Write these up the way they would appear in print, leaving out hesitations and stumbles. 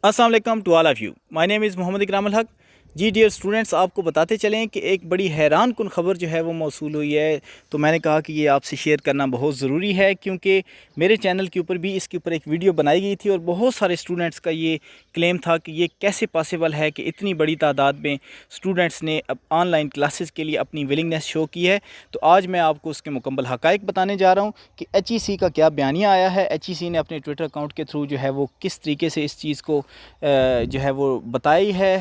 अस्सलाम वालेकुम to all of you. My name is Mohammad Ikram Al हक। जी डियर स्टूडेंट्स, आपको बताते चलें कि एक बड़ी हैरान कुन ख़बर जो है वो मौसूल हुई है। तो मैंने कहा कि ये आपसे शेयर करना बहुत ज़रूरी है, क्योंकि मेरे चैनल के ऊपर भी इसके ऊपर एक वीडियो बनाई गई थी और बहुत सारे स्टूडेंट्स का ये क्लेम था कि ये कैसे पॉसिबल है कि इतनी बड़ी तादाद में स्टूडेंट्स ने अब ऑनलाइन क्लासेस के लिए अपनी विलिंगनेस शो की है। तो आज मैं आपको उसके मुकम्मल हक़ाइक़ बताने जा रहा हूँ कि HEC का क्या बयानिया आया है। HEC ने अपने ट्विटर अकाउंट के थ्रू जो है वो किस तरीके से इस चीज़ को जो है वो बताई है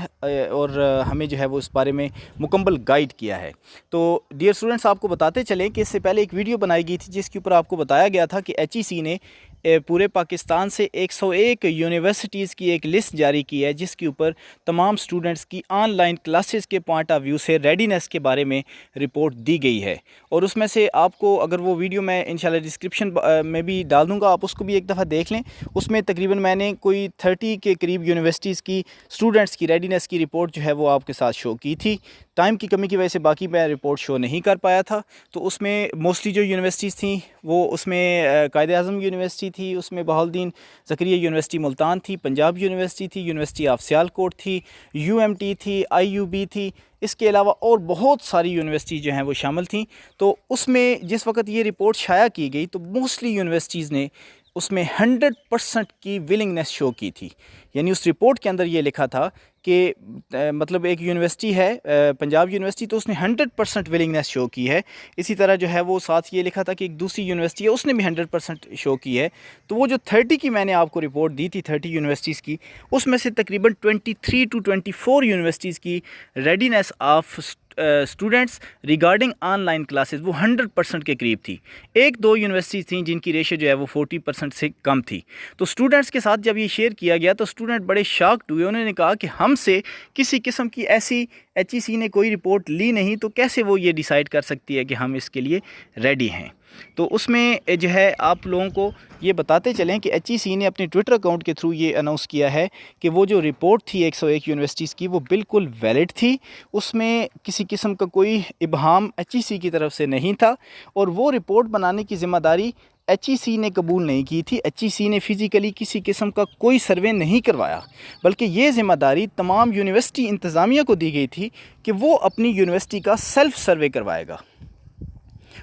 और हमें जो है वो इस बारे में मुकम्मल गाइड किया है। तो डियर स्टूडेंट्स, आपको बताते चलें कि इससे पहले एक वीडियो बनाई गई थी जिसके ऊपर आपको बताया गया था कि HEC ने पूरे पाकिस्तान से 101 यूनिवर्सिटीज़ की एक लिस्ट जारी की है, जिसके ऊपर तमाम स्टूडेंट्स की ऑनलाइन क्लासेस के पॉइंट ऑफ व्यू से रेडीनेस के बारे में रिपोर्ट दी गई है। और उसमें से आपको, अगर वो वीडियो मैं इंशाल्लाह डिस्क्रिप्शन में भी डाल दूँगा, आप उसको भी एक दफ़ा देख लें। उसमें तकरीबन मैंने कोई 30 के करीब यूनिवर्सिटीज़ की स्टूडेंट्स की रेडीनेस की रिपोर्ट जो है वो आपके साथ शो की थी। टाइम की कमी की वजह से बाकी मैं रिपोर्ट शो नहीं कर पाया था। तो उसमें मोस्टली जो यूनिवर्सिटीज़ थी वो उसमें कायद-ए-आज़म यूनिवर्सिटी थी, उसमें बहाउद्दीन ज़करिया यूनिवर्सिटी मुल्तान थी, पंजाब यूनिवर्सिटी थी, यूनिवर्सिटी ऑफ सियालकोट थी, UMT थी, IUB थी। इसके अलावा और बहुत सारी यूनिवर्सिटी जो हैं वो शामिल थी। तो उसमें जिस वक्त ये रिपोर्ट शाया की गई तो मोस्टली यूनिवर्सिटीज़ ने उसमें 100% की विलिंगनेस शो की थी। यानी उस रिपोर्ट के अंदर ये लिखा था कि मतलब एक यूनिवर्सिटी है पंजाब यूनिवर्सिटी, तो उसने 100% विलिंगनेस शो की है। इसी तरह जो है वो साथ ये लिखा था कि एक दूसरी यूनिवर्सिटी है, उसने भी 100% शो की है। तो वो जो 30 की मैंने आपको रिपोर्ट दी थी, 30 यूनिवर्सिटीज़ की, उसमें से तकरीबन 23 टू 24 यूनिवर्सिटीज़ की readiness of students regarding online classes वो 100% के करीब थी। एक दो यूनिवर्सिटीज़ थी जिनकी रेशो जो है वो 40% से कम थी। तो स्टूडेंट्स के साथ जब ये शेयर किया गया तो स्टूडेंट बड़े शॉक्ड हुए। उन्होंने कहा कि हमसे किसी किस्म की ऐसी HEC ने कोई रिपोर्ट ली नहीं, तो कैसे वो ये डिसाइड कर सकती है कि हम इसके लिए रेडी हैं। तो उसमें जो है आप लोगों को ये बताते चलें कि HEC ने अपने ट्विटर अकाउंट के थ्रू ये अनाउंस किया है कि वो जो रिपोर्ट थी 101 यूनिवर्सिटीज़ की वो बिल्कुल वैलिड थी। उसमें किसी किस्म का कोई इबहाम HEC की तरफ से नहीं था और वो रिपोर्ट बनाने की ज़िम्मेदारी HEC ने कबूल नहीं की थी। HEC ने फ़िज़िकली किसी किस्म का कोई सर्वे नहीं करवाया, बल्कि ये ज़िम्मेदारी तमाम यूनिवर्सिटी इंतज़ामिया को दी गई थी कि वो अपनी यूनिवर्सिटी का सेल्फ़ सर्वे करवाएगा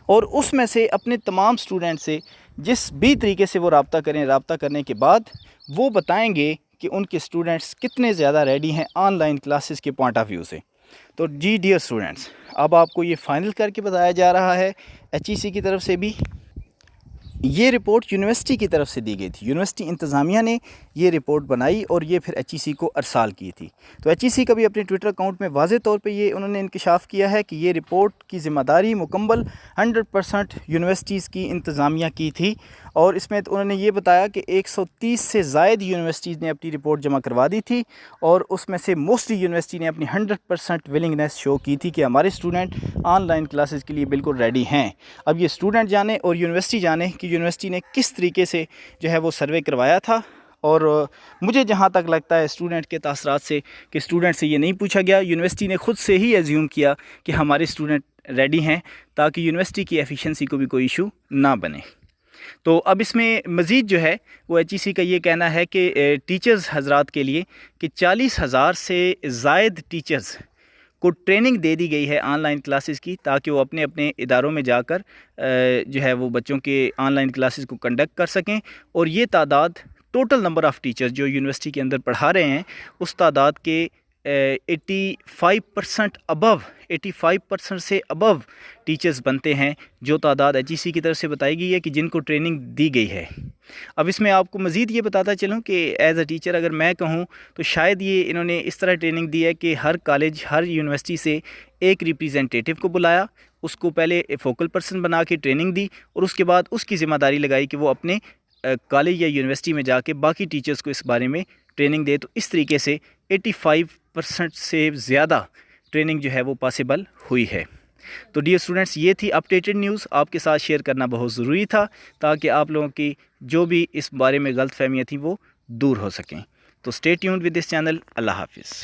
और उसमें से अपने तमाम स्टूडेंट से जिस भी तरीके से वो रब्ता करें, रब्ता करने के बाद वो बताएंगे कि उनके स्टूडेंट्स कितने ज़्यादा रेडी हैं ऑनलाइन क्लासेस के पॉइंट ऑफ व्यू से। तो जी डियर स्टूडेंट्स, अब आपको ये फ़ाइनल करके बताया जा रहा है HEC की तरफ से भी। ये रिपोर्ट यूनिवर्सिटी की तरफ से दी गई थी, यूनिवर्सिटी इंतज़ामिया ने ये रिपोर्ट बनाई और ये फिर HEC को अरसाल की थी। तो HEC का भी अपने ट्विटर अकाउंट में वाज़े तौर पे ये उन्होंने इंकशाफ किया है कि ये रिपोर्ट की ज़िम्मेदारी मुकम्मल 100% यूनिवर्सिटीज़ की इंतज़ामिया की थी। और इसमें तो उन्होंने ये बताया कि 130 से ज़ायद यूनिवर्सिटीज़ ने अपनी रिपोर्ट जमा करवा दी थी और उसमें से मोस्टली यूनिवर्सिटी ने अपनी 100% विलिंगनेस शो की थी कि हमारे स्टूडेंट ऑनलाइन क्लासेस के लिए बिल्कुल रेडी हैं। अब ये स्टूडेंट जाने और यूनिवर्सिटी जाने कि यूनिवर्सिटी ने किस तरीके से जो है वो सर्वे करवाया था। और मुझे जहाँ तक लगता है स्टूडेंट के तासरात से कि स्टूडेंट से ये नहीं पूछा गया, यूनिवर्सिटी ने ख़ुद से ही एज्यूम किया कि हमारे स्टूडेंट रेडी हैं, ताकि यूनिवर्सिटी की एफिशिएंसी को भी कोई इशू ना बने। तो अब इसमें मज़ीद जो है वो HEC का ये कहना है कि टीचर्स हजरात के लिए कि 40,000 से ज़ायद टीचर्स को ट्रेनिंग दे दी गई है ऑनलाइन क्लासेस की, ताकि वो अपने अपने इदारों में जाकर जो है वो बच्चों के ऑनलाइन क्लासेस को कंडक्ट कर सकें। और ये तादाद टोटल नंबर ऑफ़ टीचर्स जो यूनिवर्सिटी के अंदर पढ़ा रहे हैं उस तादाद के 85% अबव 85% से अबव टीचर्स बनते हैं, जो तादाद HEC की तरफ से बताई गई है कि जिनको ट्रेनिंग दी गई है। अब इसमें आपको मज़ीद ये बताता चलूँ कि एज़ अ टीचर अगर मैं कहूँ तो शायद ये इन्होंने इस तरह ट्रेनिंग दी है कि हर कॉलेज, हर यूनिवर्सिटी से एक रिप्रेजेंटेटिव को बुलाया, उसको पहले फ़ोकल पर्सन बना के ट्रेनिंग दी और उसके बाद उसकी ज़िम्मेदारी लगाई कि वो अपने कॉलेज या यूनिवर्सिटी में जाके बाकी टीचर्स को इस बारे में ट्रेनिंग दे। तो इस तरीके से 85% से ज़्यादा ट्रेनिंग जो है वो पॉसिबल हुई है। तो डियर स्टूडेंट्स, ये थी अपडेटेड न्यूज़, आपके साथ शेयर करना बहुत ज़रूरी था ताकि आप लोगों की जो भी इस बारे में गलत फहमियाँ थी वो दूर हो सकें। तो stay tuned with this channel. अल्लाह हाफिज़।